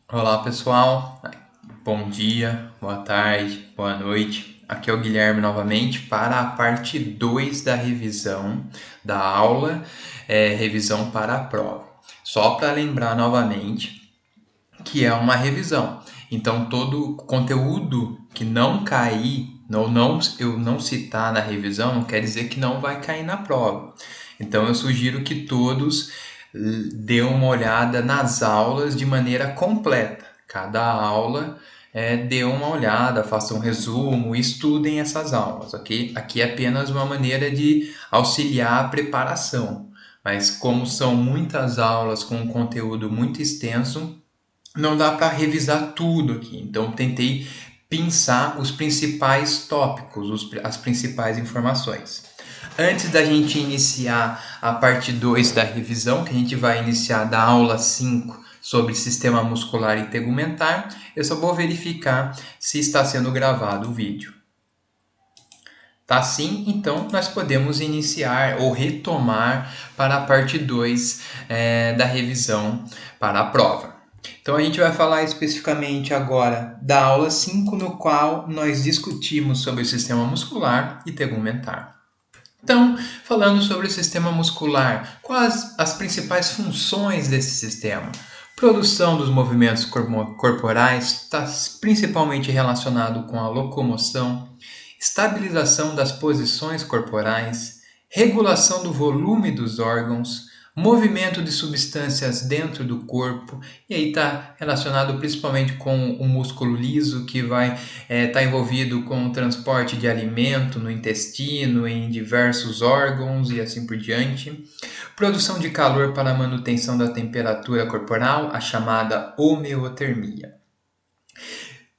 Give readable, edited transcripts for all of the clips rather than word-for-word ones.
Olá pessoal, bom dia, boa tarde, boa noite. Aqui é o Guilherme novamente para a parte 2 da revisão da aula, revisão para a prova. Só para lembrar novamente que é uma revisão. Então todo conteúdo que não cair, eu não citar na revisão, não quer dizer que não vai cair na prova. Então eu sugiro que todos dê uma olhada nas aulas de maneira completa. Cada aula dê uma olhada, faça um resumo, estudem essas aulas, ok? Aqui é apenas uma maneira de auxiliar a preparação. Mas como são muitas aulas com um conteúdo muito extenso, não dá para revisar tudo aqui. Então tentei pensar os principais tópicos, as principais informações. Antes da gente iniciar a parte 2 da revisão, que a gente vai iniciar da aula 5 sobre sistema muscular e tegumentar, eu só vou verificar se está sendo gravado o vídeo. Tá sim? Então nós podemos iniciar ou retomar para a parte 2 da revisão para a prova. Então a gente vai falar especificamente agora da aula 5, no qual nós discutimos sobre o sistema muscular e tegumentar. Então, falando sobre o sistema muscular, quais as principais funções desse sistema? Produção dos movimentos corporais está principalmente relacionado com a locomoção, estabilização das posições corporais, regulação do volume dos órgãos, movimento de substâncias dentro do corpo, e aí está relacionado principalmente com o músculo liso, que vai estar envolvido com o transporte de alimento no intestino, em diversos órgãos e assim por diante. Produção de calor para a manutenção da temperatura corporal, a chamada homeotermia.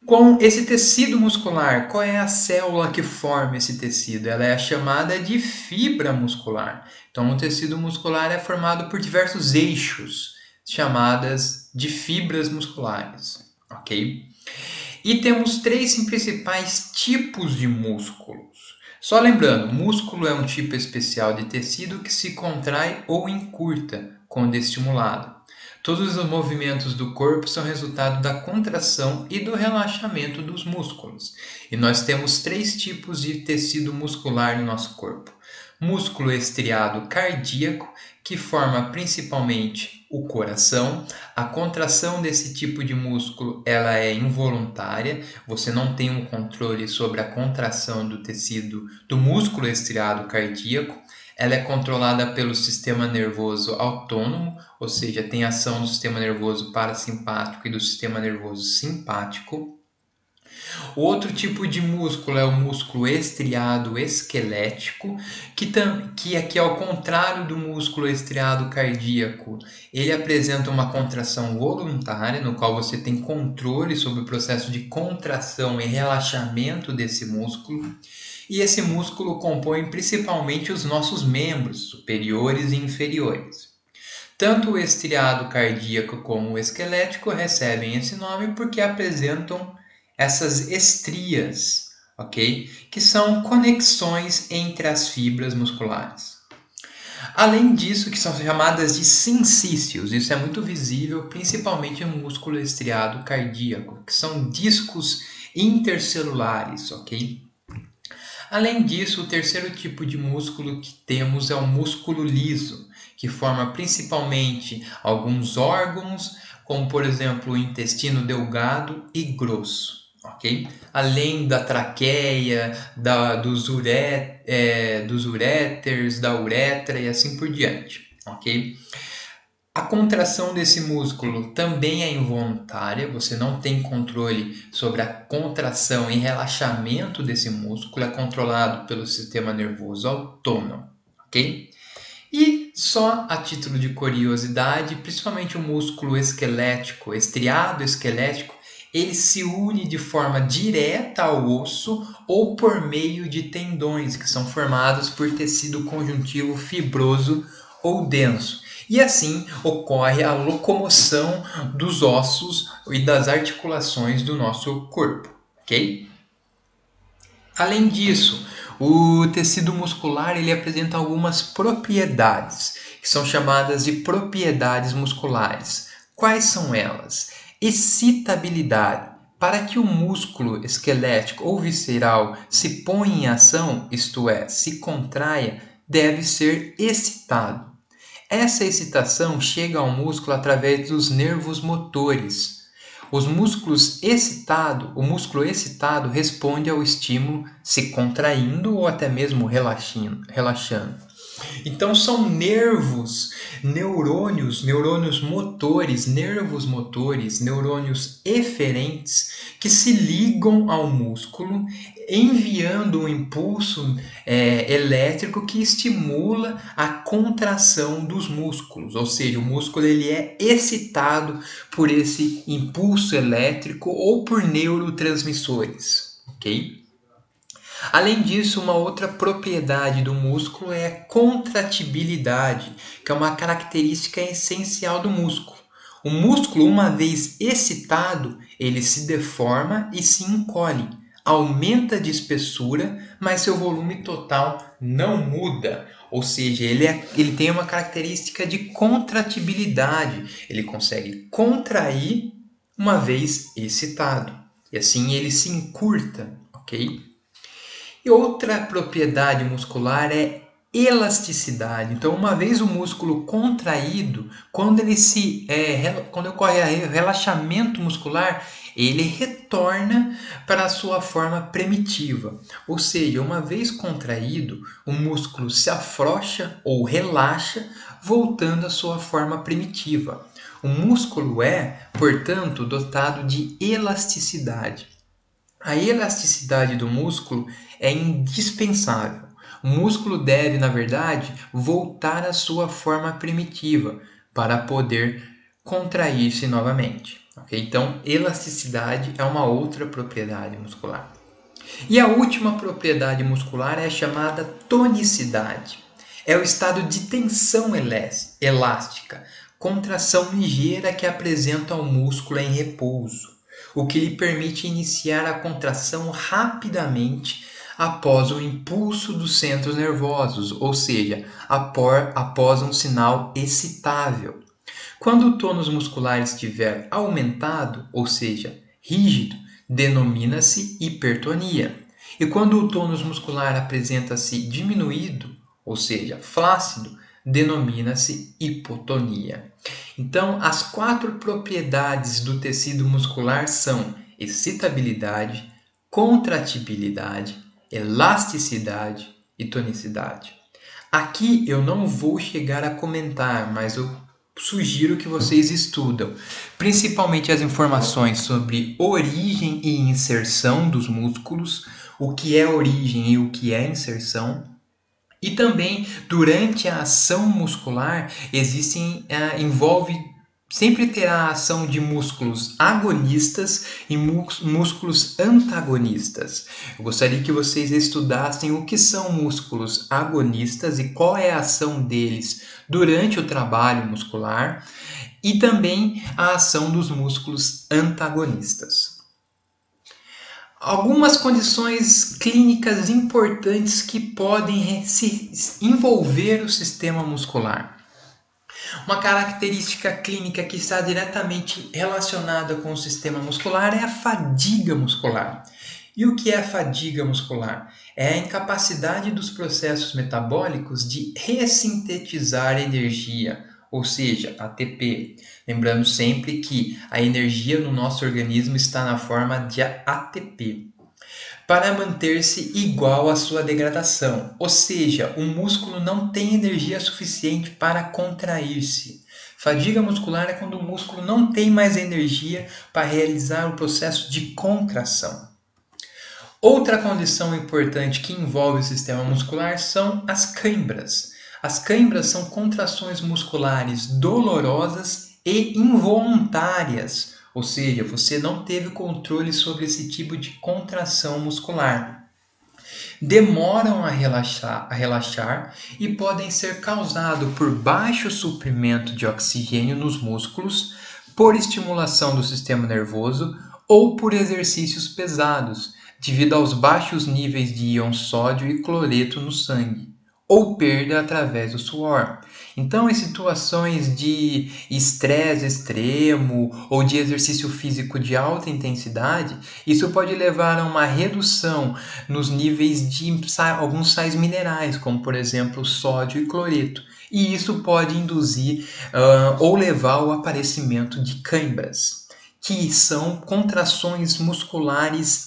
Com esse tecido muscular, qual é a célula que forma esse tecido? Ela é chamada de fibra muscular. Então, o tecido muscular é formado por diversos eixos, chamadas de fibras musculares, ok? E temos três principais tipos de músculos. Só lembrando, músculo é um tipo especial de tecido que se contrai ou encurta quando estimulado. Todos os movimentos do corpo são resultado da contração e do relaxamento dos músculos. E nós temos três tipos de tecido muscular no nosso corpo. Músculo estriado cardíaco, que forma principalmente o coração. A contração desse tipo de músculo ela é involuntária, você não tem um controle sobre a contração do tecido do músculo estriado cardíaco. Ela é controlada pelo sistema nervoso autônomo, ou seja, tem ação do sistema nervoso parasimpático e do sistema nervoso simpático. O outro tipo de músculo é o músculo estriado esquelético, que aqui ao contrário do músculo estriado cardíaco, ele apresenta uma contração voluntária, no qual você tem controle sobre o processo de contração e relaxamento desse músculo. E esse músculo compõe principalmente os nossos membros superiores e inferiores. Tanto o estriado cardíaco como o esquelético recebem esse nome porque apresentam essas estrias, ok? Que são conexões entre as fibras musculares. Além disso, que são chamadas de sincícios, isso é muito visível principalmente no músculo estriado cardíaco, que são discos intercelulares, ok? Além disso, o terceiro tipo de músculo que temos é o músculo liso, que forma principalmente alguns órgãos, como por exemplo o intestino delgado e grosso, ok? Além da traqueia, dos uréteres, da uretra e assim por diante, ok? A contração desse músculo também é involuntária, você não tem controle sobre a contração e relaxamento desse músculo, é controlado pelo sistema nervoso autônomo, ok? E só a título de curiosidade, principalmente o músculo esquelético, estriado esquelético, ele se une de forma direta ao osso ou por meio de tendões, que são formados por tecido conjuntivo fibroso ou denso. E assim ocorre a locomoção dos ossos e das articulações do nosso corpo, ok? Além disso, o tecido muscular ele apresenta algumas propriedades, que são chamadas de propriedades musculares. Quais são elas? Excitabilidade. Para que o músculo esquelético ou visceral se ponha em ação, isto é, se contraia, deve ser excitado. Essa excitação chega ao músculo através dos nervos motores. O músculo excitado responde ao estímulo se contraindo ou até mesmo relaxando. Então são neurônios motores, neurônios eferentes que se ligam ao músculo, enviando um impulso elétrico que estimula a contração dos músculos. Ou seja, o músculo ele é excitado por esse impulso elétrico ou por neurotransmissores, ok? Além disso, uma outra propriedade do músculo é a contratibilidade, que é uma característica essencial do músculo. O músculo, uma vez excitado, ele se deforma e se encolhe, aumenta de espessura, mas seu volume total não muda. Ou seja, ele tem uma característica de contratibilidade, ele consegue contrair uma vez excitado, e assim ele se encurta, ok? E outra propriedade muscular é elasticidade. Então, uma vez o músculo contraído, quando ocorre relaxamento muscular, ele retorna para a sua forma primitiva. Ou seja, uma vez contraído, o músculo se afrouxa ou relaxa, voltando à sua forma primitiva. O músculo é, portanto, dotado de elasticidade. A elasticidade do músculo é indispensável. O músculo deve, na verdade, voltar à sua forma primitiva para poder contrair-se novamente. Okay? Então, elasticidade é uma outra propriedade muscular. E a última propriedade muscular é a chamada tonicidade. É o estado de tensão elástica, contração ligeira que apresenta o músculo em repouso, o que lhe permite iniciar a contração rapidamente após o impulso dos centros nervosos, ou seja, após um sinal excitável. Quando o tônus muscular estiver aumentado, ou seja, rígido, denomina-se hipertonia. E quando o tônus muscular apresenta-se diminuído, ou seja, flácido, denomina-se hipotonia. Então, as 4 propriedades do tecido muscular são excitabilidade, contratibilidade, elasticidade e tonicidade. Aqui eu não vou chegar a comentar, mas eu sugiro que vocês estudam, principalmente as informações sobre origem e inserção dos músculos, o que é origem e o que é inserção. E também, durante a ação muscular, sempre terá a ação de músculos agonistas e músculos antagonistas. Eu gostaria que vocês estudassem o que são músculos agonistas e qual é a ação deles durante o trabalho muscular, e também a ação dos músculos antagonistas. Algumas condições clínicas importantes que podem envolver o sistema muscular. Uma característica clínica que está diretamente relacionada com o sistema muscular é a fadiga muscular. E o que é a fadiga muscular? É a incapacidade dos processos metabólicos de ressintetizar energia, ou seja, ATP. Lembrando sempre que a energia no nosso organismo está na forma de ATP, para manter-se igual à sua degradação. Ou seja, o músculo não tem energia suficiente para contrair-se. Fadiga muscular é quando o músculo não tem mais energia para realizar o processo de contração. Outra condição importante que envolve o sistema muscular são as câimbras. As câimbras são contrações musculares dolorosas e involuntárias, ou seja, você não teve controle sobre esse tipo de contração muscular. Demoram a relaxar e podem ser causados por baixo suprimento de oxigênio nos músculos, por estimulação do sistema nervoso ou por exercícios pesados, devido aos baixos níveis de íon sódio e cloreto no sangue, ou perda através do suor. Então, em situações de estresse extremo ou de exercício físico de alta intensidade, isso pode levar a uma redução nos níveis de alguns sais minerais, como por exemplo sódio e cloreto. E isso pode induzir ou levar ao aparecimento de câimbras, que são contrações musculares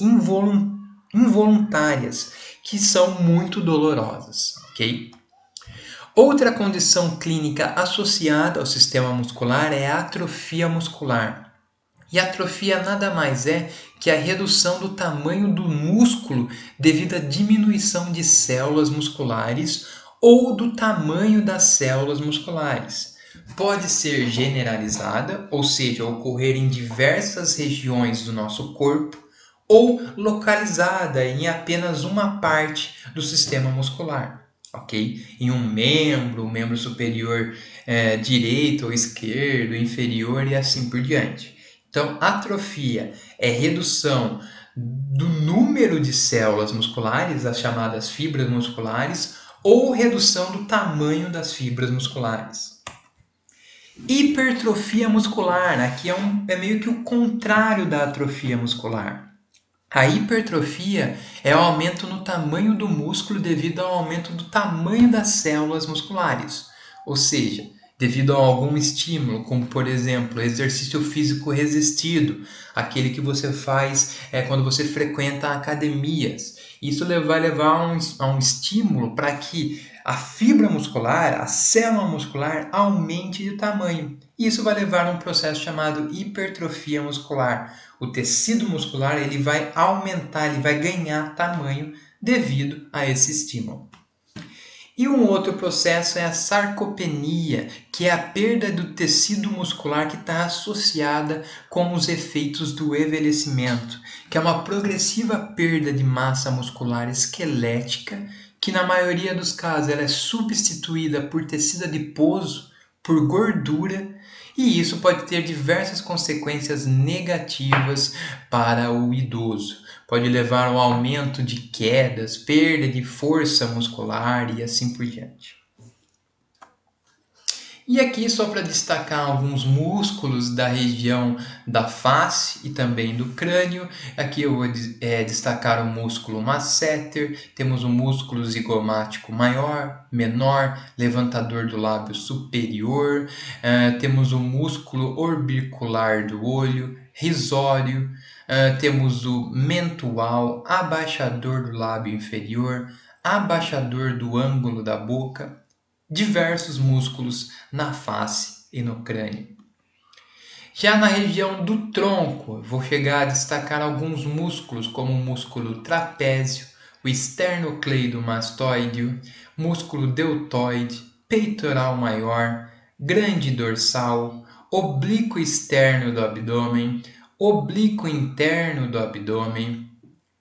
involuntárias, que são muito dolorosas, ok? Outra condição clínica associada ao sistema muscular é a atrofia muscular. E a atrofia nada mais é que a redução do tamanho do músculo devido à diminuição de células musculares ou do tamanho das células musculares. Pode ser generalizada, ou seja, ocorrer em diversas regiões do nosso corpo, ou localizada em apenas uma parte do sistema muscular, ok? Em um membro superior direito ou esquerdo, inferior e assim por diante. Então, atrofia é redução do número de células musculares, as chamadas fibras musculares, ou redução do tamanho das fibras musculares. Hipertrofia muscular, aqui é meio que o contrário da atrofia muscular. A hipertrofia é o aumento no tamanho do músculo devido ao aumento do tamanho das células musculares, ou seja, devido a algum estímulo, como por exemplo, exercício físico resistido, aquele que você faz quando você frequenta academias. Isso vai levar a um estímulo para que a fibra muscular, a célula muscular, aumente de tamanho. Isso vai levar a um processo chamado hipertrofia muscular. O tecido muscular ele vai aumentar, ele vai ganhar tamanho devido a esse estímulo. E um outro processo é a sarcopenia, que é a perda do tecido muscular que está associada com os efeitos do envelhecimento, que é uma progressiva perda de massa muscular esquelética, que na maioria dos casos ela é substituída por tecido adiposo, por gordura, e isso pode ter diversas consequências negativas para o idoso. Pode levar ao aumento de quedas, perda de força muscular e assim por diante. E aqui só para destacar alguns músculos da região da face e também do crânio. Aqui eu vou destacar o músculo masseter, temos o músculo zigomático maior, menor, levantador do lábio superior, temos o músculo orbicular do olho, risório, temos o mentual, abaixador do lábio inferior, abaixador do ângulo da boca, diversos músculos na face e no crânio. Já na região do tronco, vou chegar a destacar alguns músculos, como o músculo trapézio, o esternocleidomastoideo, músculo deltoide, peitoral maior, grande dorsal, oblíquo externo do abdômen, oblíquo interno do abdômen,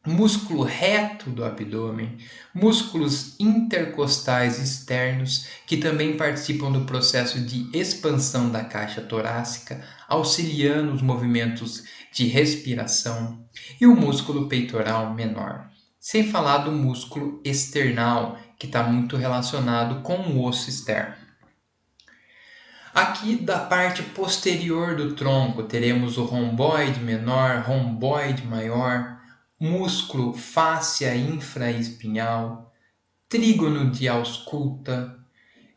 músculo reto do abdômen, músculos intercostais externos, que também participam do processo de expansão da caixa torácica, auxiliando os movimentos de respiração, e o músculo peitoral menor. Sem falar do músculo external, que está muito relacionado com o osso externo. Aqui da parte posterior do tronco teremos o romboide menor, romboide maior, músculo fáscia infraespinhal, trígono de ausculta,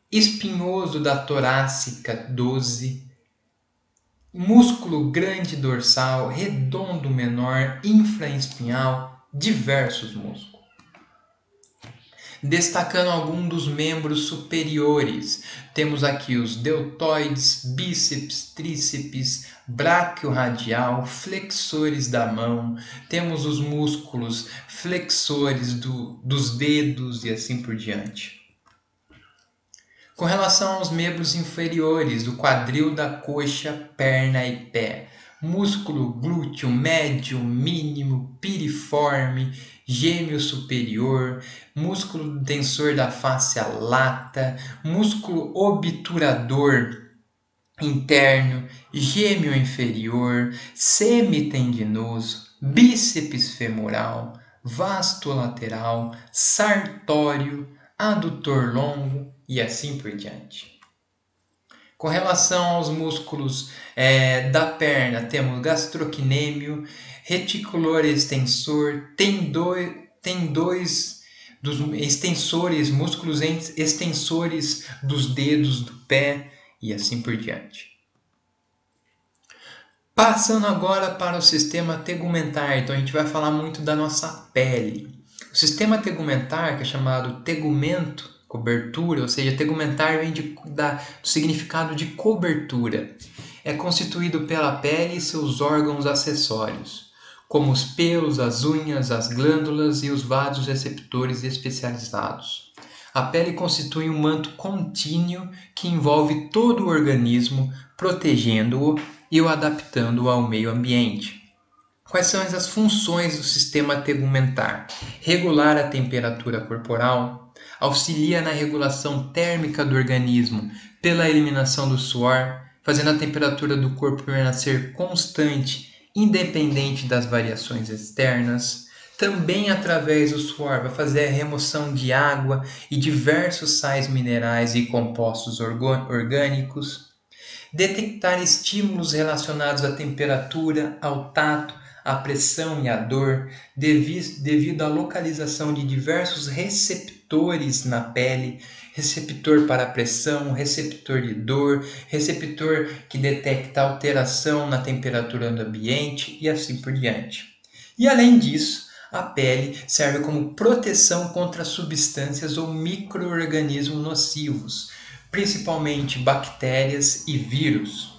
espinhoso da torácica 12, músculo grande dorsal, redondo menor, infraespinhal, diversos músculos. Destacando alguns dos membros superiores, temos aqui os deltoides, bíceps, tríceps, bráquio radial, flexores da mão, temos os músculos flexores dos dedos e assim por diante. Com relação aos membros inferiores, do quadril da coxa, perna e pé, músculo glúteo médio, mínimo, piriforme, gêmeo superior, músculo tensor da fáscia lata, músculo obturador interno, gêmeo inferior, semitendinoso, bíceps femoral, vasto lateral, sartório, adutor longo e assim por diante. Com relação aos músculos da perna, temos gastrocnêmio, reticulor extensor, tem dois dos extensores, músculos extensores dos dedos do pé e assim por diante. Passando agora para o sistema tegumentar, então a gente vai falar muito da nossa pele. O sistema tegumentar, que é chamado tegumento, cobertura, ou seja, tegumentar vem do significado de cobertura. É constituído pela pele e seus órgãos acessórios, como os pelos, as unhas, as glândulas e os vasos receptores especializados. A pele constitui um manto contínuo que envolve todo o organismo, protegendo-o e o adaptando ao meio ambiente. Quais são as funções do sistema tegumentar? Regular a temperatura corporal, auxilia na regulação térmica do organismo pela eliminação do suor, fazendo a temperatura do corpo permanecer constante, independente das variações externas. Também através do suor vai fazer a remoção de água e diversos sais minerais e compostos orgânicos. Detectar estímulos relacionados à temperatura, ao tato, à pressão e à dor, devido à localização de diversos receptores na pele, receptor para pressão, receptor de dor, receptor que detecta alteração na temperatura do ambiente e assim por diante. E além disso, a pele serve como proteção contra substâncias ou micro-organismos nocivos, principalmente bactérias e vírus.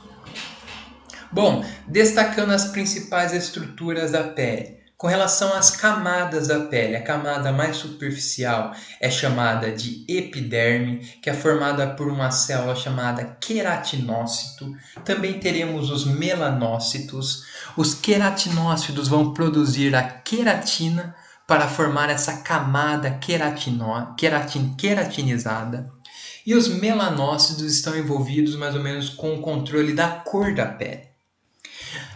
Bom, destacando as principais estruturas da pele. Com relação às camadas da pele, a camada mais superficial é chamada de epiderme, que é formada por uma célula chamada queratinócito. Também teremos os melanócitos. Os queratinócitos vão produzir a queratina para formar essa camada queratinizada. E os melanócitos estão envolvidos mais ou menos com o controle da cor da pele.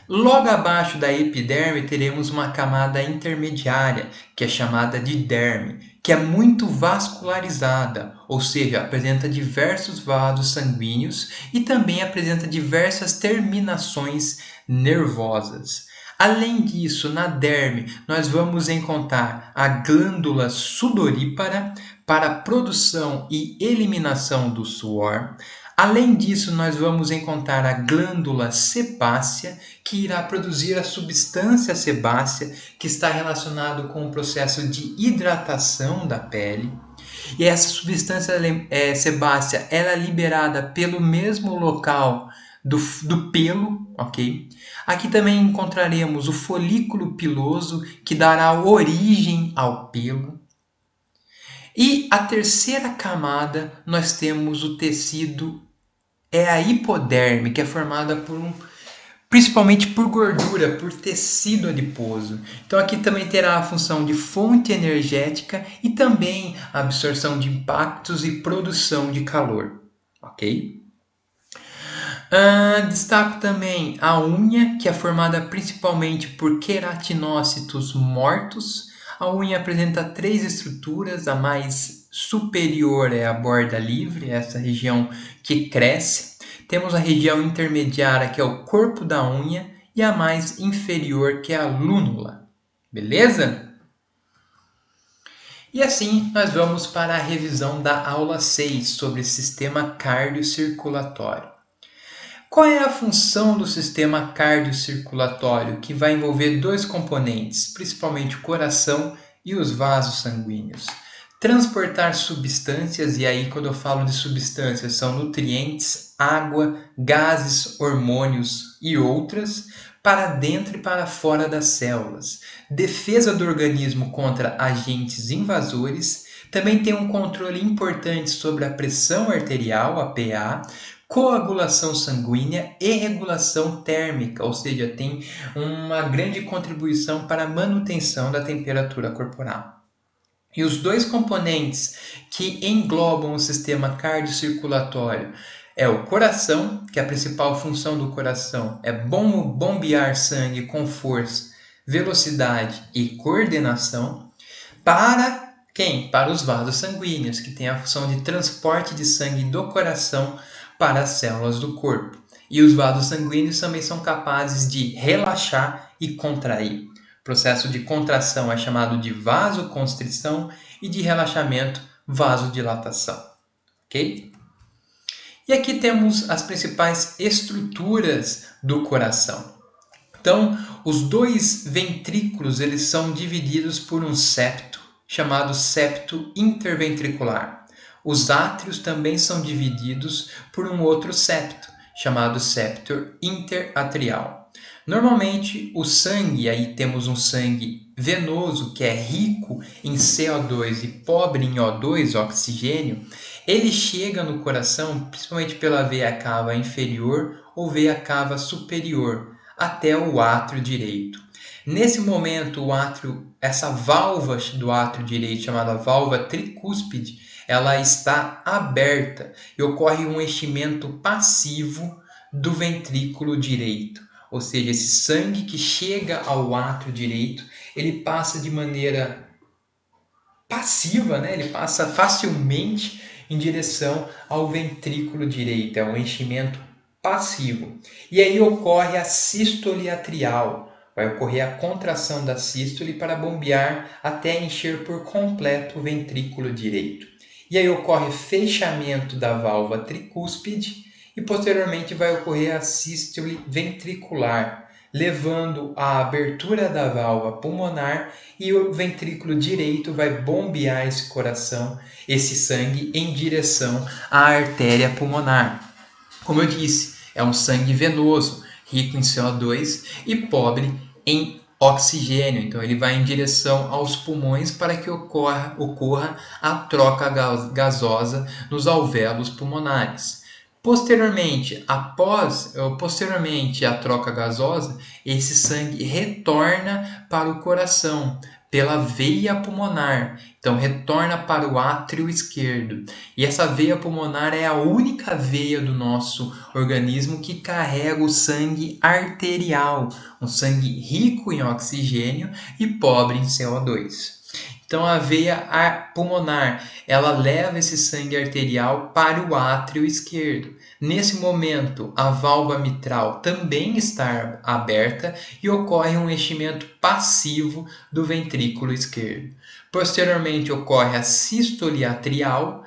Logo abaixo da epiderme teremos uma camada intermediária, que é chamada de derme, que é muito vascularizada, ou seja, apresenta diversos vasos sanguíneos e também apresenta diversas terminações nervosas. Além disso, na derme, nós vamos encontrar a glândula sudorípara para produção e eliminação do suor. Além disso, nós vamos encontrar a glândula sebácea, que irá produzir a substância sebácea, que está relacionado com o processo de hidratação da pele. E essa substância sebácea ela é liberada pelo mesmo local do pelo, ok? Aqui também encontraremos o folículo piloso, que dará origem ao pelo. E a terceira camada, nós temos o tecido, a hipoderme, que é formada principalmente por gordura, por tecido adiposo. Então aqui também terá a função de fonte energética e também a absorção de impactos e produção de calor, ok? Destaco também a unha, que é formada principalmente por queratinócitos mortos. A unha apresenta 3 estruturas, a mais superior é a borda livre, essa região que cresce. Temos a região intermediária, que é o corpo da unha, e a mais inferior, que é a lúnula. Beleza? E assim nós vamos para a revisão da aula 6 sobre sistema cardiocirculatório. Qual é a função do sistema cardiocirculatório, que vai envolver 2 componentes, principalmente o coração e os vasos sanguíneos? Transportar substâncias, e aí quando eu falo de substâncias, são nutrientes, água, gases, hormônios e outras, para dentro e para fora das células. Defesa do organismo contra agentes invasores. Também tem um controle importante sobre a pressão arterial, a PA, coagulação sanguínea e regulação térmica, ou seja, tem uma grande contribuição para a manutenção da temperatura corporal. E os 2 componentes que englobam o sistema cardiocirculatório é o coração, que a principal função do coração é bombear sangue com força, velocidade e coordenação, para Quem? Para os vasos sanguíneos, que têm a função de transporte de sangue do coração para as células do corpo. E os vasos sanguíneos também são capazes de relaxar e contrair. O processo de contração é chamado de vasoconstrição e de relaxamento, vasodilatação. Ok? E aqui temos as principais estruturas do coração. Então, os dois ventrículos eles são divididos por um septo, chamado septo interventricular. Os átrios também são divididos por um outro septo, chamado septo interatrial. Normalmente, o sangue, aí temos um sangue venoso, que é rico em CO2 e pobre em O2, oxigênio, ele chega no coração principalmente pela veia cava inferior ou veia cava superior, até o átrio direito. Nesse momento, o átrio, essa válvula do átrio direito, chamada válvula tricúspide, ela está aberta e ocorre um enchimento passivo do ventrículo direito. Ou seja, esse sangue que chega ao átrio direito, ele passa de maneira passiva, né? Ele passa facilmente em direção ao ventrículo direito, é um enchimento passivo. E aí ocorre a sístole atrial, vai ocorrer a contração da sístole para bombear até encher por completo o ventrículo direito. E aí ocorre fechamento da válvula tricúspide e posteriormente vai ocorrer a sístole ventricular, levando à abertura da válvula pulmonar e o ventrículo direito vai bombear esse coração, esse sangue, em direção à artéria pulmonar. Como eu disse, é um sangue venoso, rico em CO2 e pobre em oxigênio. Então ele vai em direção aos pulmões para que ocorra a troca gasosa nos alvéolos pulmonares. Posteriormente à troca gasosa, esse sangue retorna para o coração pela veia pulmonar. Então, retorna para o átrio esquerdo. E essa veia pulmonar é a única veia do nosso organismo que carrega o sangue arterial, um sangue rico em oxigênio e pobre em CO2. Então, a veia pulmonar, ela leva esse sangue arterial para o átrio esquerdo. Nesse momento, a válvula mitral também está aberta e ocorre um enchimento passivo do ventrículo esquerdo. Posteriormente, ocorre a sístole atrial,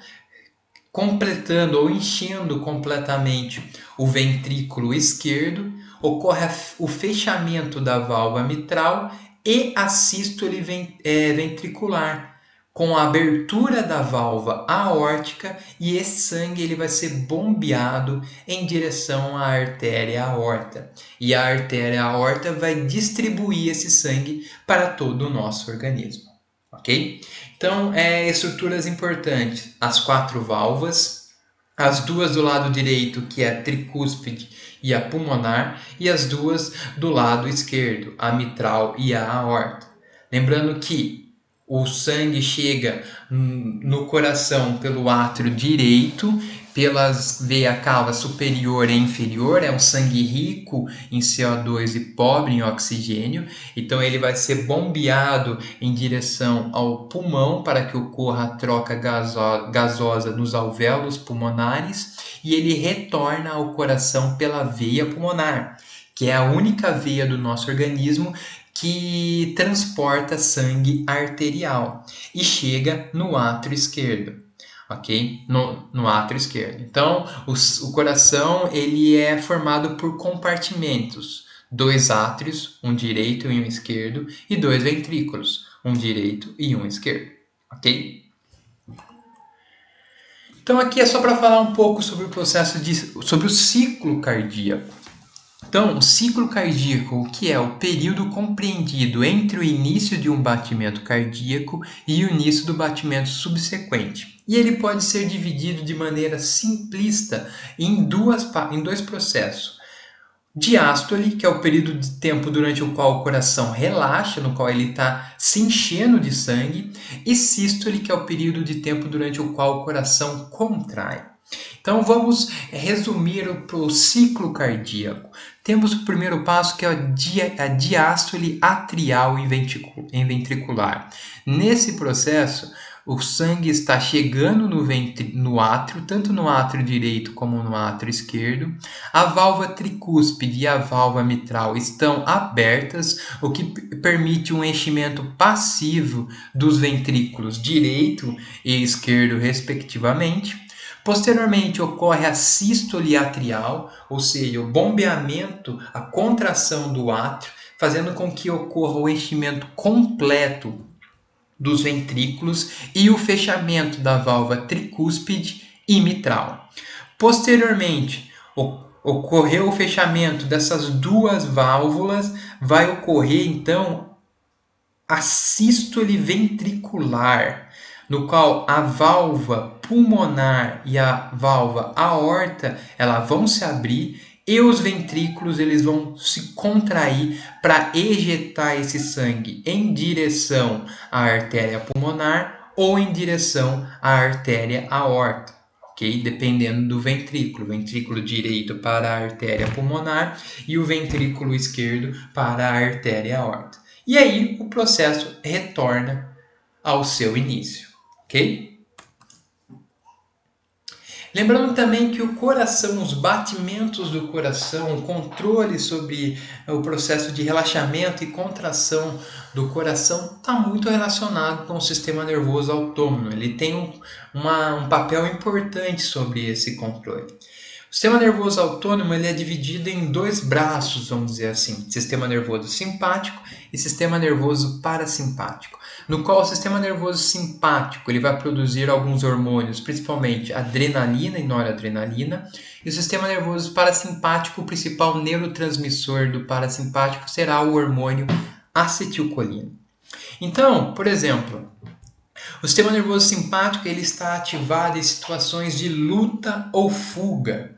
completando ou enchendo completamente o ventrículo esquerdo, ocorre o fechamento da válvula mitral e a sístole ventricular, com a abertura da válvula aórtica, e esse sangue ele vai ser bombeado em direção à artéria aorta. E a artéria aorta vai distribuir esse sangue para todo o nosso organismo. Ok? Então, estruturas importantes: as 4 válvulas, as 2 do lado direito, que é a tricúspide e a pulmonar, e as 2 do lado esquerdo, a mitral e a aorta. Lembrando que o sangue chega no coração pelo átrio direito, pelas veia cava superior e inferior, é um sangue rico em CO2 e pobre em oxigênio, então ele vai ser bombeado em direção ao pulmão para que ocorra a troca gasosa nos alvéolos pulmonares, e ele retorna ao coração pela veia pulmonar, que é a única veia do nosso organismo que transporta sangue arterial e chega no átrio esquerdo. Ok? No átrio esquerdo. Então, o coração ele é formado por compartimentos: 2 átrios, um direito e um esquerdo, e 2 ventrículos, um direito e um esquerdo. Ok? Então, aqui é só para falar um pouco sobre o sobre o ciclo cardíaco. Então, o ciclo cardíaco, o que é? O período compreendido entre o início de um batimento cardíaco e o início do batimento subsequente. E ele pode ser dividido de maneira simplista em dois processos. Diástole, que é o período de tempo durante o qual o coração relaxa, no qual ele está se enchendo de sangue, e sístole, que é o período de tempo durante o qual o coração contrai. Então vamos resumir o ciclo cardíaco. Temos o primeiro passo, que é a diástole atrial em ventricular. Nesse processo, o sangue está chegando no átrio, tanto no átrio direito como no átrio esquerdo. A válvula tricúspide e a válvula mitral estão abertas, o que permite um enchimento passivo dos ventrículos direito e esquerdo, respectivamente. Posteriormente ocorre a sístole atrial, ou seja, o bombeamento, a contração do átrio, fazendo com que ocorra o enchimento completo dos ventrículos e o fechamento da válvula tricúspide e mitral. Posteriormente, ocorreu o fechamento dessas duas válvulas, vai ocorrer então a sístole ventricular, no qual a válvula pulmonar e a válvula aorta elas vão se abrir e os ventrículos eles vão se contrair para ejetar esse sangue em direção à artéria pulmonar ou em direção à artéria aorta, ok? Dependendo do ventrículo. O ventrículo direito para a artéria pulmonar e o ventrículo esquerdo para a artéria aorta. E aí o processo retorna ao seu início, ok? Lembrando também que o coração, os batimentos do coração, o controle sobre o processo de relaxamento e contração do coração está muito relacionado com o sistema nervoso autônomo. Ele tem um papel importante sobre esse controle. O sistema nervoso autônomo ele é dividido em dois braços, vamos dizer assim, sistema nervoso simpático e sistema nervoso parasimpático, no qual o sistema nervoso simpático ele vai produzir alguns hormônios, principalmente adrenalina e noradrenalina, e o sistema nervoso parasimpático, o principal neurotransmissor do parasimpático será o hormônio acetilcolina. Então, por exemplo, o sistema nervoso simpático ele está ativado em situações de luta ou fuga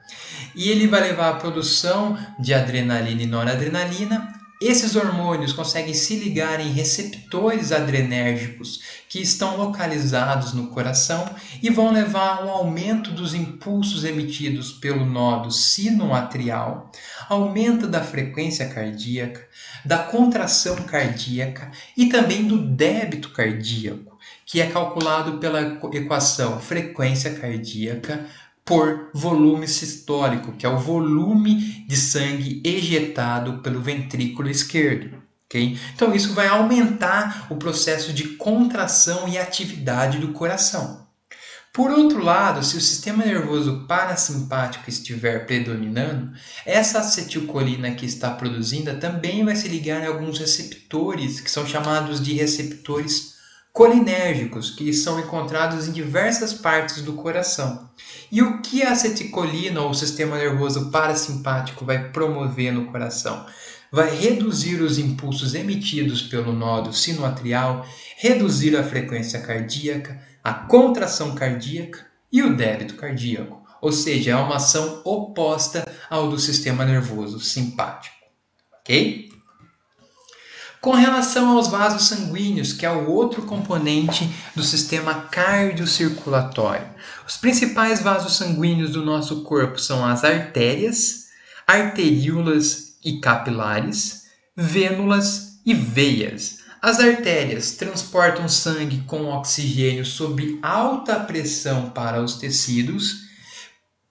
e ele vai levar à produção de adrenalina e noradrenalina. Esses hormônios conseguem se ligar em receptores adrenérgicos que estão localizados no coração e vão levar a um aumento dos impulsos emitidos pelo nodo sinoatrial, aumento da frequência cardíaca, da contração cardíaca e também do débito cardíaco, que é calculado pela equação frequência cardíaca por volume sistólico, que é o volume de sangue ejetado pelo ventrículo esquerdo. Okay? Então isso vai aumentar o processo de contração e atividade do coração. Por outro lado, se o sistema nervoso parasimpático estiver predominando, essa acetilcolina que está produzida também vai se ligar em alguns receptores que são chamados de receptores colinérgicos, que são encontrados em diversas partes do coração. E o que a acetilcolina ou o sistema nervoso parasimpático vai promover no coração? Vai reduzir os impulsos emitidos pelo nódo sinoatrial, reduzir a frequência cardíaca, a contração cardíaca e o débito cardíaco. Ou seja, é uma ação oposta ao do sistema nervoso simpático. Ok? Com relação aos vasos sanguíneos, que é o outro componente do sistema cardiocirculatório, os principais vasos sanguíneos do nosso corpo são as artérias, arteríolas e capilares, vênulas e veias. As artérias transportam sangue com oxigênio sob alta pressão para os tecidos.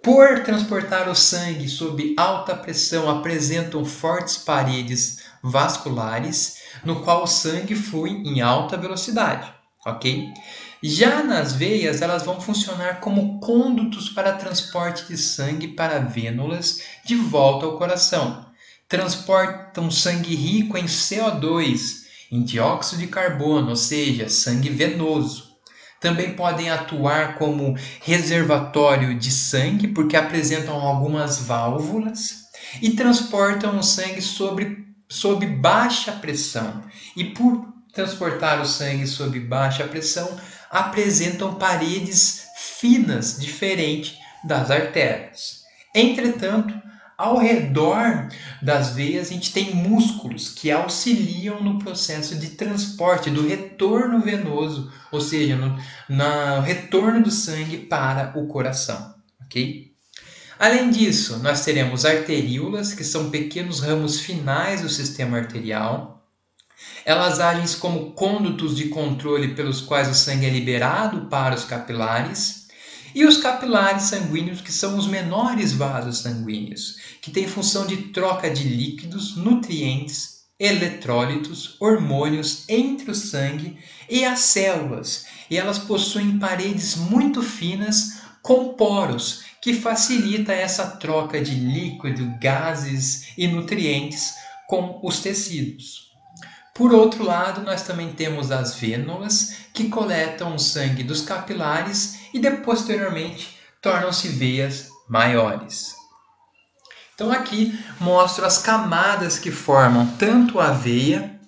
Por transportar o sangue sob alta pressão, apresentam fortes paredes vasculares, no qual o sangue flui em alta velocidade, ok? Já nas veias, elas vão funcionar como condutos para transporte de sangue para vênulas de volta ao coração. Transportam sangue rico em CO2, em dióxido de carbono, ou seja, sangue venoso. Também podem atuar como reservatório de sangue, porque apresentam algumas válvulas e transportam o sangue sob baixa pressão. E por transportar o sangue sob baixa pressão, apresentam paredes finas, diferente das artérias. Entretanto, ao redor das veias, a gente tem músculos que auxiliam no processo de transporte, do retorno venoso, ou seja, no retorno do sangue para o coração. Ok? Além disso, nós teremos arteríolas, que são pequenos ramos finais do sistema arterial. Elas agem como condutos de controle pelos quais o sangue é liberado para os capilares. E os capilares sanguíneos, que são os menores vasos sanguíneos, que têm função de troca de líquidos, nutrientes, eletrólitos, hormônios entre o sangue e as células. E elas possuem paredes muito finas com poros, que facilita essa troca de líquido, gases e nutrientes com os tecidos. Por outro lado, nós também temos as vênulas, que coletam o sangue dos capilares e posteriormente tornam-se veias maiores. Então aqui mostro as camadas que formam tanto a veia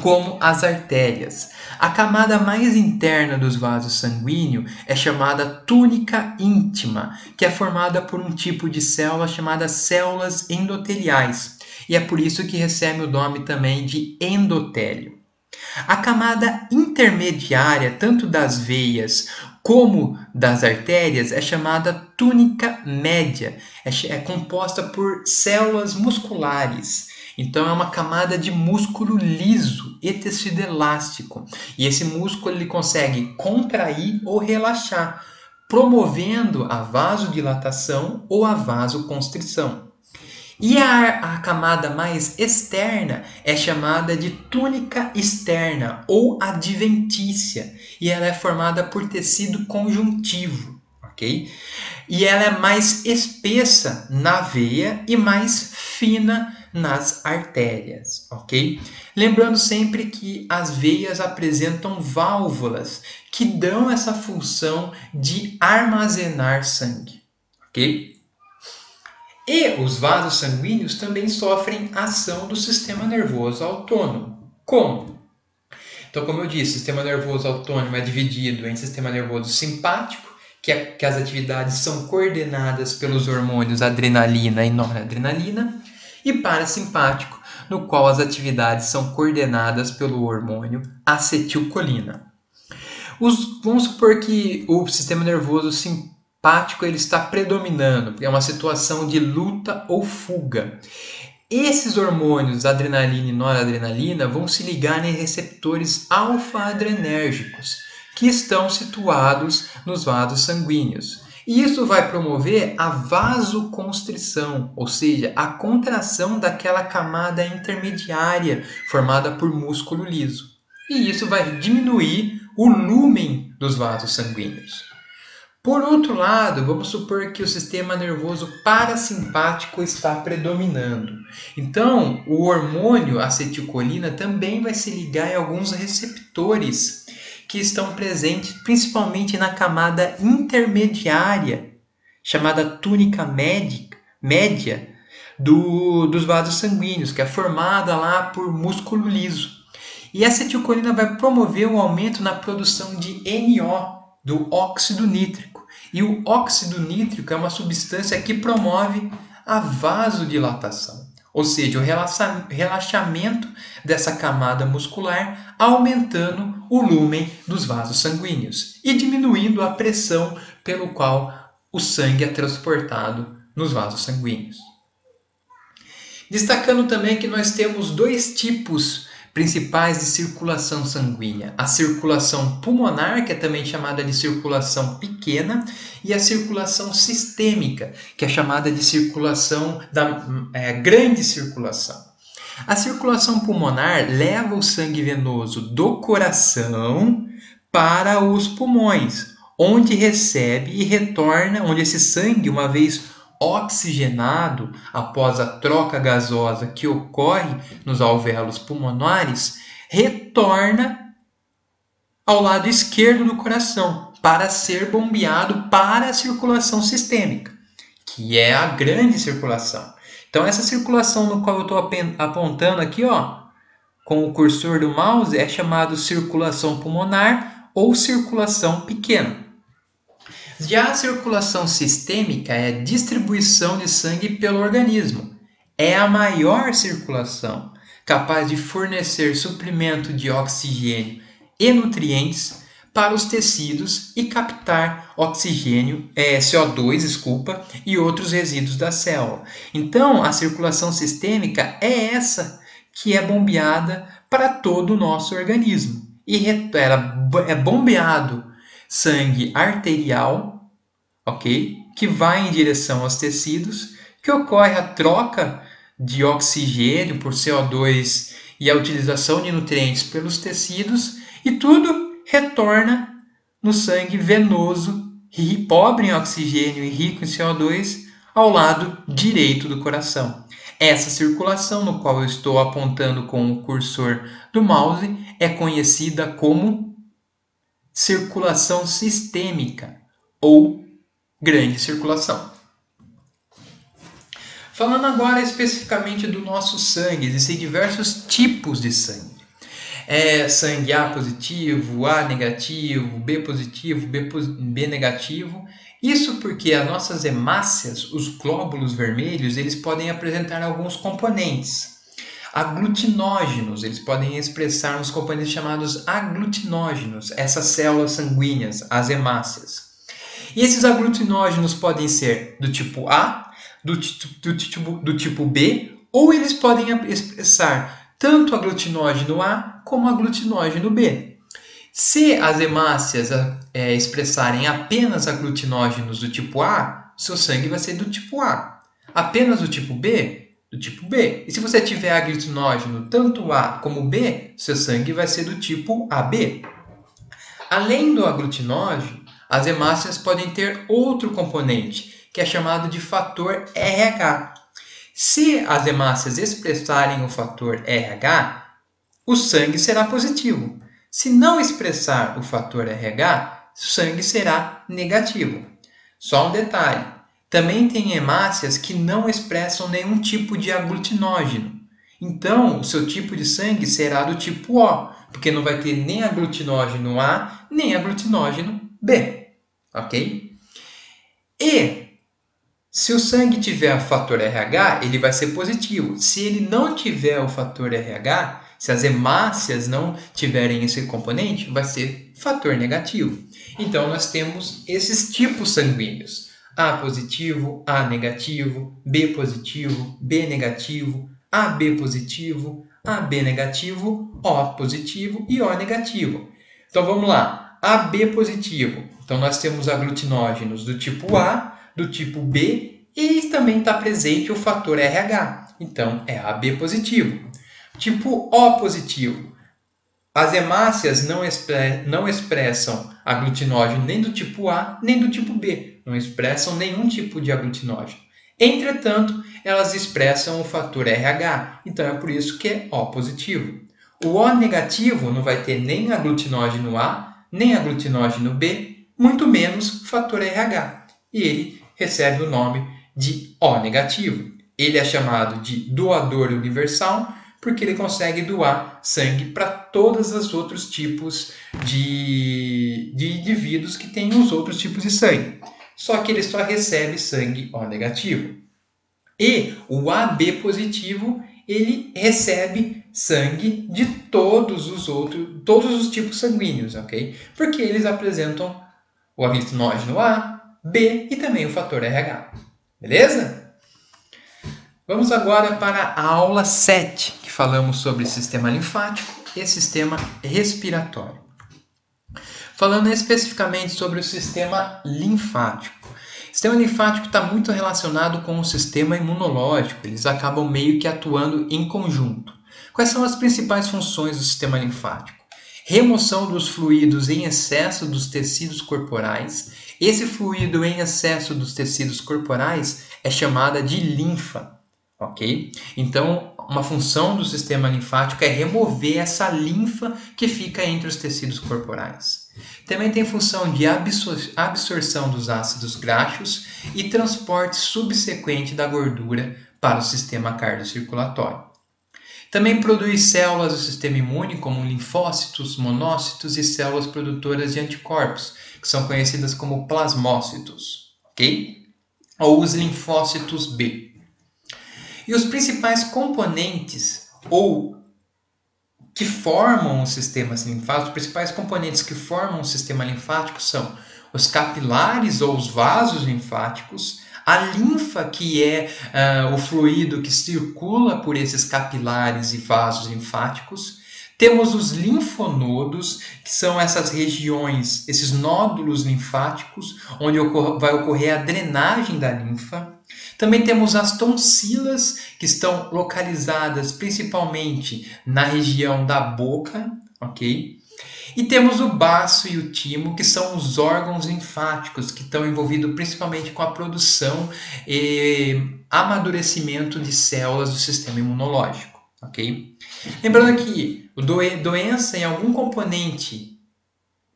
como as artérias. A camada mais interna dos vasos sanguíneos é chamada túnica íntima, que é formada por um tipo de célula chamada células endoteliais, e é por isso que recebe o nome também de endotélio. A camada intermediária, tanto das veias como das artérias, é chamada túnica média. É composta por células musculares. Então é uma camada de músculo liso e tecido elástico. E esse músculo ele consegue contrair ou relaxar, promovendo a vasodilatação ou a vasoconstrição. E a camada mais externa é chamada de túnica externa ou adventícia, e ela é formada por tecido conjuntivo, ok? E ela é mais espessa na veia e mais fina nas artérias, ok? Lembrando sempre que as veias apresentam válvulas que dão essa função de armazenar sangue, ok? E os vasos sanguíneos também sofrem ação do sistema nervoso autônomo. Como? Então, como eu disse, o sistema nervoso autônomo é dividido em sistema nervoso simpático, que as atividades são coordenadas pelos hormônios adrenalina e noradrenalina, e parasimpático, no qual as atividades são coordenadas pelo hormônio acetilcolina. Vamos supor que o sistema nervoso simpático ele está predominando, porque é uma situação de luta ou fuga. Esses hormônios, adrenalina e noradrenalina, vão se ligar em receptores alfa-adrenérgicos, que estão situados nos vasos sanguíneos. E isso vai promover a vasoconstrição, ou seja, a contração daquela camada intermediária formada por músculo liso. E isso vai diminuir o lumen dos vasos sanguíneos. Por outro lado, vamos supor que o sistema nervoso parasimpático está predominando. Então, o hormônio acetilcolina também vai se ligar em alguns receptores que estão presentes principalmente na camada intermediária, chamada túnica média dos vasos sanguíneos, que é formada lá por músculo liso. E a acetilcolina vai promover um aumento na produção de NO, do óxido nítrico. E o óxido nítrico é uma substância que promove a vasodilatação, ou seja, o relaxamento dessa camada muscular, aumentando o lumen dos vasos sanguíneos e diminuindo a pressão pelo qual o sangue é transportado nos vasos sanguíneos. Destacando também que nós temos dois tipos principais de circulação sanguínea: a circulação pulmonar, que é também chamada de circulação pequena, e a circulação sistêmica, que é chamada de circulação grande circulação. A circulação pulmonar leva o sangue venoso do coração para os pulmões, onde recebe e retorna, onde esse sangue, uma vez oxigenado após a troca gasosa que ocorre nos alvéolos pulmonares, retorna ao lado esquerdo do coração para ser bombeado para a circulação sistêmica, que é a grande circulação. Então essa circulação no qual eu estou apontando aqui, com o cursor do mouse, é chamado circulação pulmonar ou circulação pequena. Já a circulação sistêmica é a distribuição de sangue pelo organismo. É a maior circulação, capaz de fornecer suprimento de oxigênio e nutrientes para os tecidos e captar oxigênio, CO2, e outros resíduos da célula. Então, a circulação sistêmica é essa que é bombeada para todo o nosso organismo. E é bombeado sangue arterial, ok? Que vai em direção aos tecidos, que ocorre a troca de oxigênio por CO2 e a utilização de nutrientes pelos tecidos, e tudo retorna no sangue venoso, pobre em oxigênio e rico em CO2, ao lado direito do coração. Essa circulação, no qual eu estou apontando com o cursor do mouse, é conhecida como circulação sistêmica ou grande circulação. Falando agora especificamente do nosso sangue, existem diversos tipos de sangue. Sangue A positivo, A negativo, B positivo, B negativo. Isso porque as nossas hemácias, os glóbulos vermelhos, eles podem apresentar alguns componentes. Aglutinógenos, eles podem expressar uns componentes chamados aglutinógenos, essas células sanguíneas, as hemácias. E esses aglutinógenos podem ser do tipo A, do tipo B, ou eles podem expressar tanto aglutinógeno A como aglutinógeno B. Se as hemácias expressarem apenas aglutinógenos do tipo A, seu sangue vai ser do tipo A. Apenas do tipo B, do tipo B. E se você tiver aglutinógeno tanto A como B, seu sangue vai ser do tipo AB. Além do aglutinógeno, as hemácias podem ter outro componente, que é chamado de fator RH. Se as hemácias expressarem o fator RH, o sangue será positivo. Se não expressar o fator RH, o sangue será negativo. Só um detalhe, também tem hemácias que não expressam nenhum tipo de aglutinógeno. Então, o seu tipo de sangue será do tipo O, porque não vai ter nem aglutinógeno A, nem aglutinógeno B, ok? E se o sangue tiver o fator RH, ele vai ser positivo. Se ele não tiver o fator RH, se as hemácias não tiverem esse componente, vai ser fator negativo. Então, nós temos esses tipos sanguíneos. A positivo, A negativo, B positivo, B negativo, AB positivo, AB negativo, O positivo e O negativo. Então, vamos lá. AB positivo. Então, nós temos aglutinógenos do tipo A, do tipo B, e também está presente o fator RH. Então, é AB positivo. Tipo O positivo. As hemácias não expressam aglutinógeno nem do tipo A, nem do tipo B. Não expressam nenhum tipo de aglutinógeno. Entretanto, elas expressam o fator RH. Então, é por isso que é O positivo. O O negativo não vai ter nem aglutinógeno A, nem aglutinógeno B, muito menos fator RH. E ele recebe o nome de O negativo. Ele é chamado de doador universal porque ele consegue doar sangue para todos os outros tipos de indivíduos que têm os outros tipos de sangue. Só que ele só recebe sangue O negativo. E o AB positivo, ele recebe sangue de todos os tipos sanguíneos, ok? Porque eles apresentam o aglutinógeno A, B e também o fator RH. Beleza? Vamos agora para a aula 7, que falamos sobre sistema linfático e sistema respiratório. Falando especificamente sobre o sistema linfático. O sistema linfático está muito relacionado com o sistema imunológico, eles acabam meio que atuando em conjunto. Quais são as principais funções do sistema linfático? Remoção dos fluidos em excesso dos tecidos corporais. Esse fluido em excesso dos tecidos corporais é chamada de linfa. Ok? Então, uma função do sistema linfático é remover essa linfa que fica entre os tecidos corporais. Também tem função de absorção dos ácidos graxos e transporte subsequente da gordura para o sistema cardiocirculatório. Também produz células do sistema imune, como linfócitos, monócitos e células produtoras de anticorpos, que são conhecidas como plasmócitos, ok? Ou os linfócitos B. E os principais componentes que formam o sistema linfático, os principais componentes que formam o sistema linfático são os capilares ou os vasos linfáticos, A linfa, que é o fluido que circula por esses capilares e vasos linfáticos. Temos os linfonodos, que são essas regiões, esses nódulos linfáticos, onde vai ocorrer a drenagem da linfa. Também temos as tonsilas, que estão localizadas principalmente na região da boca, ok? E temos o baço e o timo, que são os órgãos linfáticos, que estão envolvidos principalmente com a produção e amadurecimento de células do sistema imunológico, ok? Lembrando que doença em algum componente,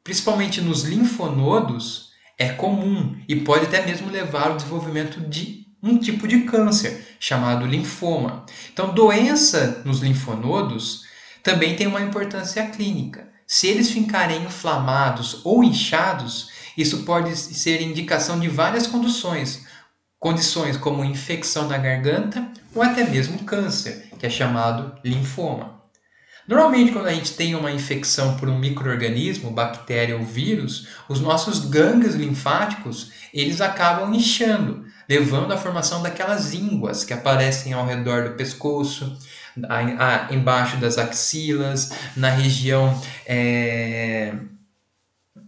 principalmente nos linfonodos, é comum e pode até mesmo levar ao desenvolvimento de um tipo de câncer, chamado linfoma. Então, doença nos linfonodos também tem uma importância clínica. Se eles ficarem inflamados ou inchados, isso pode ser indicação de várias condições como infecção da garganta ou até mesmo câncer, que é chamado linfoma. Normalmente, quando a gente tem uma infecção por um micro-organismo, bactéria ou vírus, os nossos gânglios linfáticos eles acabam inchando, levando à formação daquelas ínguas que aparecem ao redor do pescoço, embaixo das axilas, na região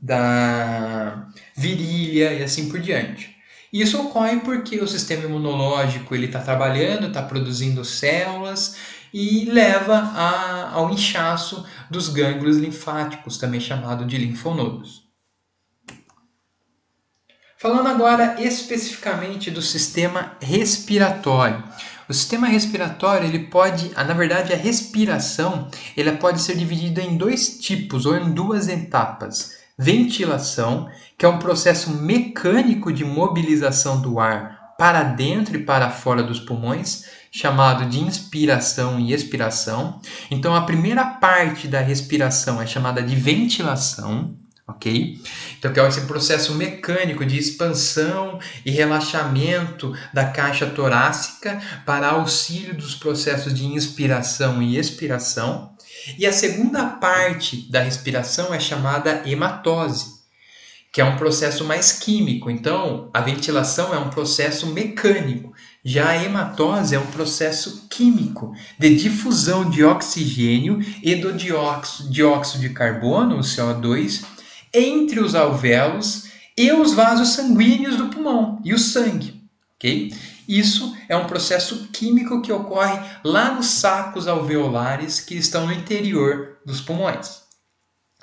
da virilha e assim por diante. Isso ocorre porque o sistema imunológico está trabalhando, está produzindo células e leva ao inchaço dos gânglios linfáticos, também chamado de linfonodos. Falando agora especificamente do sistema respiratório. O sistema respiratório, ele pode, na verdade, a respiração, ela pode ser dividida em dois tipos ou em duas etapas. Ventilação, que é um processo mecânico de mobilização do ar para dentro e para fora dos pulmões, chamado de inspiração e expiração. Então, a primeira parte da respiração é chamada de ventilação, ok? Então, que é esse processo mecânico de expansão e relaxamento da caixa torácica para auxílio dos processos de inspiração e expiração. E a segunda parte da respiração é chamada hematose, que é um processo mais químico. Então, a ventilação é um processo mecânico. Já a hematose é um processo químico de difusão de oxigênio e do dióxido de carbono, o CO2, entre os alvéolos e os vasos sanguíneos do pulmão e o sangue, ok? Isso é um processo químico que ocorre lá nos sacos alveolares que estão no interior dos pulmões.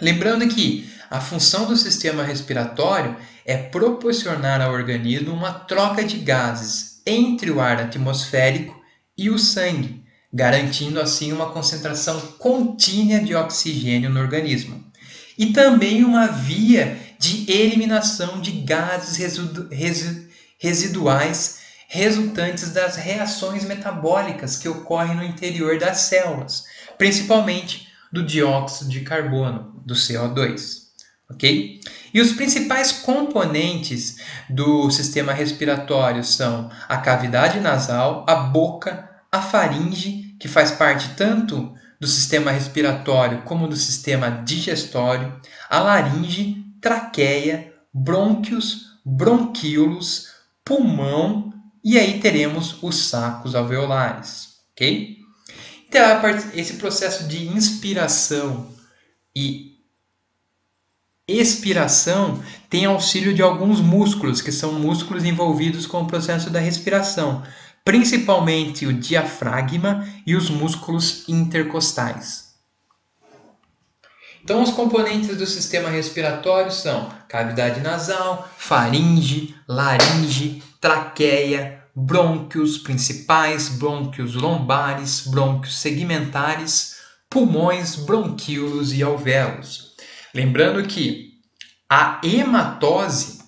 Lembrando que a função do sistema respiratório é proporcionar ao organismo uma troca de gases entre o ar atmosférico e o sangue, garantindo assim uma concentração contínua de oxigênio no organismo. E também uma via de eliminação de gases residuais resultantes das reações metabólicas que ocorrem no interior das células, principalmente do dióxido de carbono, do CO2. Ok? E os principais componentes do sistema respiratório são a cavidade nasal, a boca, a faringe, que faz parte tanto do sistema respiratório como do sistema digestório, a laringe, traqueia, brônquios, bronquíolos, pulmão e aí teremos os sacos alveolares, ok? Então, esse processo de inspiração e expiração tem auxílio de alguns músculos, que são músculos envolvidos com o processo da respiração, principalmente o diafragma e os músculos intercostais. Então, os componentes do sistema respiratório são cavidade nasal, faringe, laringe, traqueia, brônquios principais, brônquios lombares, brônquios segmentares, pulmões, bronquíolos e alvéolos. Lembrando que a hematose,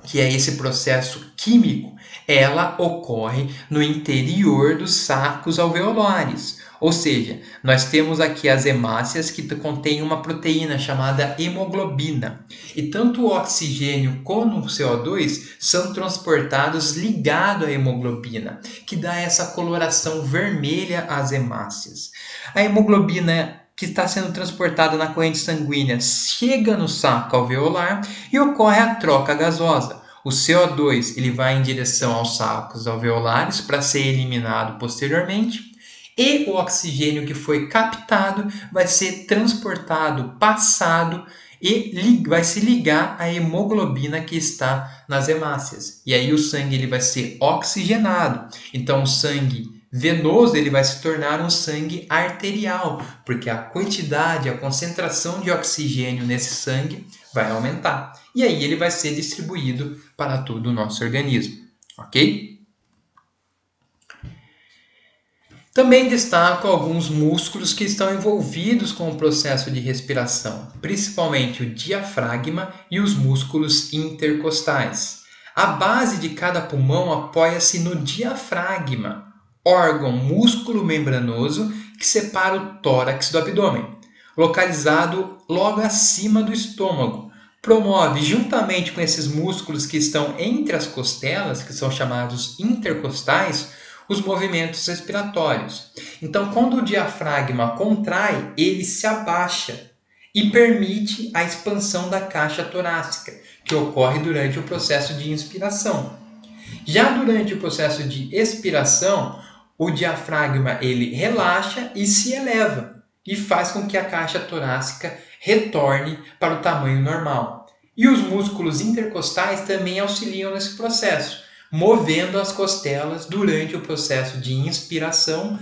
que é esse processo químico, ela ocorre no interior dos sacos alveolares. Ou seja, nós temos aqui as hemácias que contêm uma proteína chamada hemoglobina. E tanto o oxigênio como o CO2 são transportados ligado à hemoglobina, que dá essa coloração vermelha às hemácias. A hemoglobina que está sendo transportada na corrente sanguínea chega no saco alveolar e ocorre a troca gasosa. O CO2 ele vai em direção aos sacos alveolares para ser eliminado posteriormente. E o oxigênio que foi captado vai ser transportado, passado e vai se ligar à hemoglobina que está nas hemácias. E aí o sangue ele vai ser oxigenado. Então o sangue venoso ele vai se tornar um sangue arterial, porque a quantidade, a concentração de oxigênio nesse sangue vai aumentar. E aí ele vai ser distribuído para todo o nosso organismo, ok? Também destaco alguns músculos que estão envolvidos com o processo de respiração, principalmente o diafragma e os músculos intercostais. A base de cada pulmão apoia-se no diafragma, órgão músculo membranoso que separa o tórax do abdômen, localizado logo acima do estômago. Promove, juntamente com esses músculos que estão entre as costelas, que são chamados intercostais, os movimentos respiratórios. Então, quando o diafragma contrai, ele se abaixa e permite a expansão da caixa torácica, que ocorre durante o processo de inspiração. Já durante o processo de expiração, o diafragma ele relaxa e se eleva e faz com que a caixa torácica retorne para o tamanho normal. E os músculos intercostais também auxiliam nesse processo, movendo as costelas durante o processo de inspiração,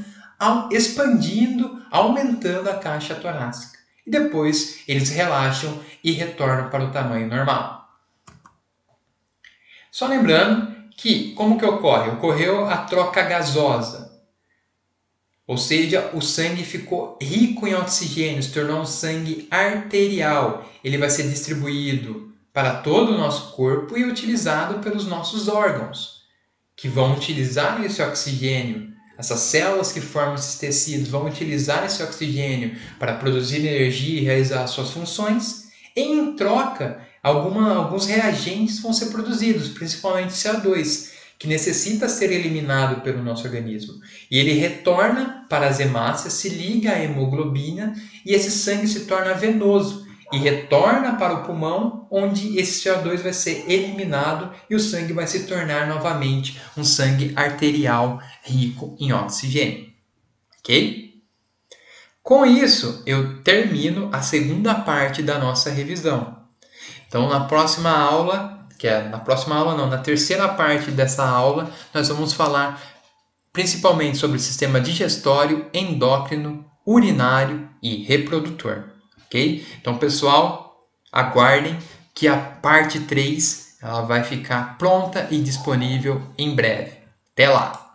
expandindo, aumentando a caixa torácica. E depois eles relaxam e retornam para o tamanho normal. Só lembrando que, como que ocorre? Ocorreu a troca gasosa, ou seja, o sangue ficou rico em oxigênio, se tornou um sangue arterial. Ele vai ser distribuído para todo o nosso corpo e utilizado pelos nossos órgãos, que vão utilizar esse oxigênio. Essas células que formam esses tecidos vão utilizar esse oxigênio para produzir energia e realizar suas funções. E, em troca, alguns reagentes vão ser produzidos, principalmente CO2, que necessita ser eliminado pelo nosso organismo. E ele retorna para as hemácias, se liga à hemoglobina e esse sangue se torna venoso e retorna para o pulmão, onde esse CO2 vai ser eliminado e o sangue vai se tornar novamente um sangue arterial rico em oxigênio. Ok? Com isso, eu termino a segunda parte da nossa revisão. Então, na terceira parte dessa aula, nós vamos falar principalmente sobre o sistema digestório, endócrino, urinário e reprodutor. Ok? Então, pessoal, aguardem que a parte 3 ela vai ficar pronta e disponível em breve. Até lá!